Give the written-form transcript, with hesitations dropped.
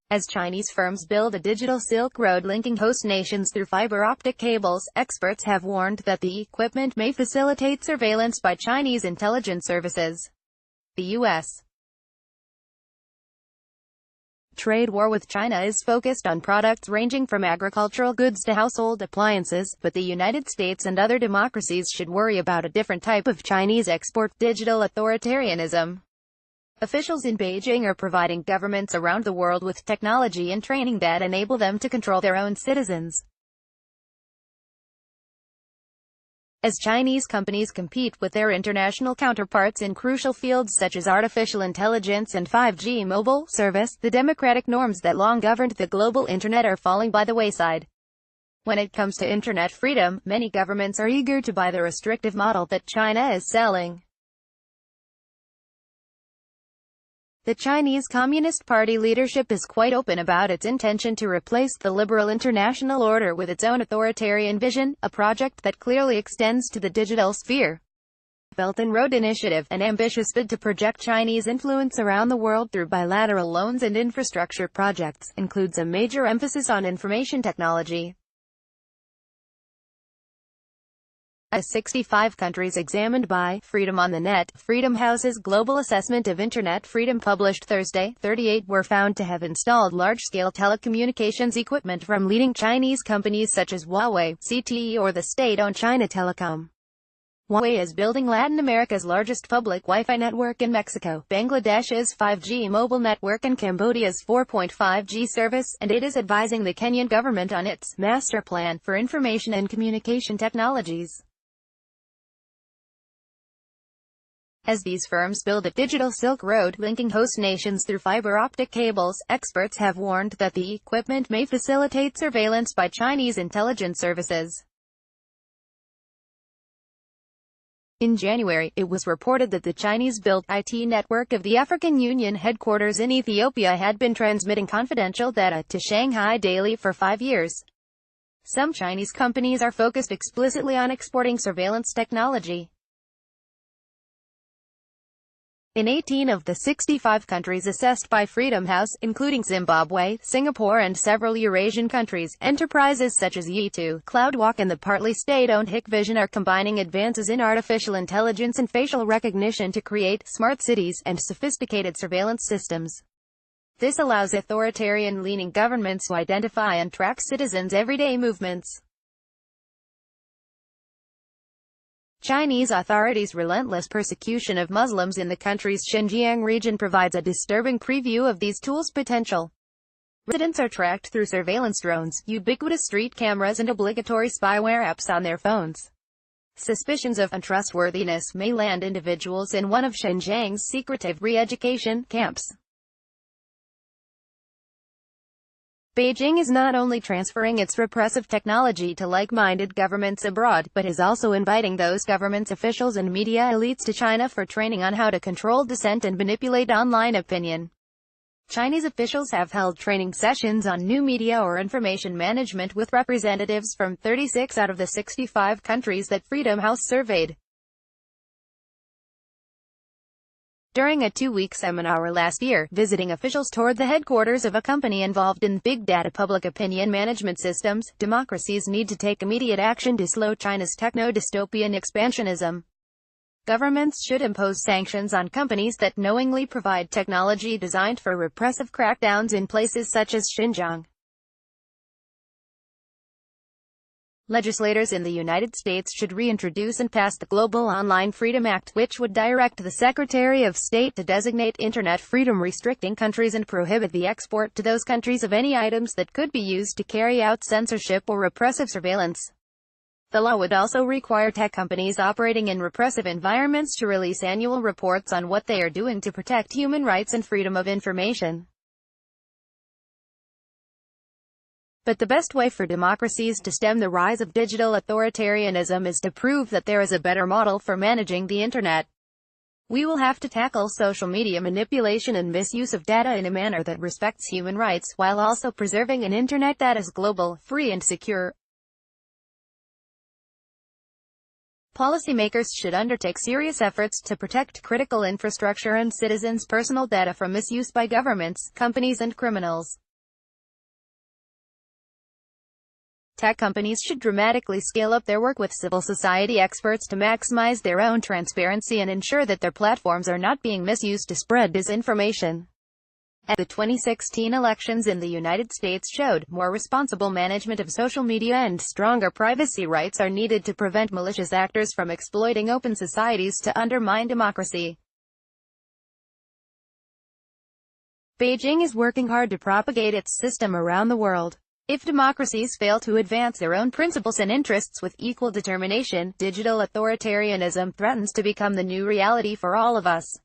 As Chinese firms build a digital Silk Road linking host nations through fiber optic cables, experts have warned that the equipment may facilitate surveillance by Chinese intelligence services. The U.S. trade war with China is focused on products ranging from agricultural goods to household appliances, but the United States and other democracies should worry about a different type of Chinese export: digital authoritarianism. Officials in Beijing are providing governments around the world with technology and training that enable them to control their own citizens. As Chinese companies compete with their international counterparts in crucial fields such as artificial intelligence and 5G mobile service, the democratic norms that long governed the global internet are falling by the wayside. When it comes to internet freedom, many governments are eager to buy the restrictive model that China is selling. The Chinese Communist Party leadership is quite open about its intention to replace the liberal international order with its own authoritarian vision, a project that clearly extends to the digital sphere. Belt and Road Initiative, an ambitious bid to project Chinese influence around the world through bilateral loans and infrastructure projects, includes a major emphasis on information technology. 65 countries examined by Freedom on the Net, Freedom House's Global Assessment of Internet Freedom published Thursday, 38 were found to have installed large-scale telecommunications equipment from leading Chinese companies such as Huawei, CTE or the state-owned China Telecom. Huawei is building Latin America's largest public Wi-Fi network in Mexico, Bangladesh's 5G mobile network and Cambodia's 4.5G service, and it is advising the Kenyan government on its master plan for information and communication technologies. As these firms build a digital Silk Road linking host nations through fiber optic cables, experts have warned that the equipment may facilitate surveillance by Chinese intelligence services. In January, it was reported that the Chinese-built IT network of the African Union headquarters in Ethiopia had been transmitting confidential data to Shanghai daily for 5 years. Some Chinese companies are focused explicitly on exporting surveillance technology. In 18 of the 65 countries assessed by Freedom House, including Zimbabwe, Singapore and several Eurasian countries, enterprises such as Yi2, CloudWalk and the partly state-owned Hikvision are combining advances in artificial intelligence and facial recognition to create smart cities and sophisticated surveillance systems. This allows authoritarian-leaning governments to identify and track citizens' everyday movements. Chinese authorities' relentless persecution of Muslims in the country's Xinjiang region provides a disturbing preview of these tools' potential. Residents are tracked through surveillance drones, ubiquitous street cameras and obligatory spyware apps on their phones. Suspicions of untrustworthiness may land individuals in one of Xinjiang's secretive re-education camps. Beijing is not only transferring its repressive technology to like-minded governments abroad, but is also inviting those governments' officials and media elites to China for training on how to control dissent and manipulate online opinion. Chinese officials have held training sessions on new media or information management with representatives from 36 out of the 65 countries that Freedom House surveyed. During a 2-week seminar last year, visiting officials toured the headquarters of a company involved in big data public opinion management systems. Democracies need to take immediate action to slow China's techno-dystopian expansionism. Governments should impose sanctions on companies that knowingly provide technology designed for repressive crackdowns in places such as Xinjiang. Legislators in the United States should reintroduce and pass the Global Online Freedom Act, which would direct the Secretary of State to designate internet freedom restricting countries and prohibit the export to those countries of any items that could be used to carry out censorship or repressive surveillance. The law would also require tech companies operating in repressive environments to release annual reports on what they are doing to protect human rights and freedom of information. But the best way for democracies to stem the rise of digital authoritarianism is to prove that there is a better model for managing the internet. We will have to tackle social media manipulation and misuse of data in a manner that respects human rights, while also preserving an internet that is global, free and secure. Policymakers should undertake serious efforts to protect critical infrastructure and citizens' personal data from misuse by governments, companies and criminals. Tech companies should dramatically scale up their work with civil society experts to maximize their own transparency and ensure that their platforms are not being misused to spread disinformation. The 2016 elections in the United States showed more responsible management of social media and stronger privacy rights are needed to prevent malicious actors from exploiting open societies to undermine democracy. Beijing is working hard to propagate its system around the world. If democracies fail to advance their own principles and interests with equal determination, digital authoritarianism threatens to become the new reality for all of us.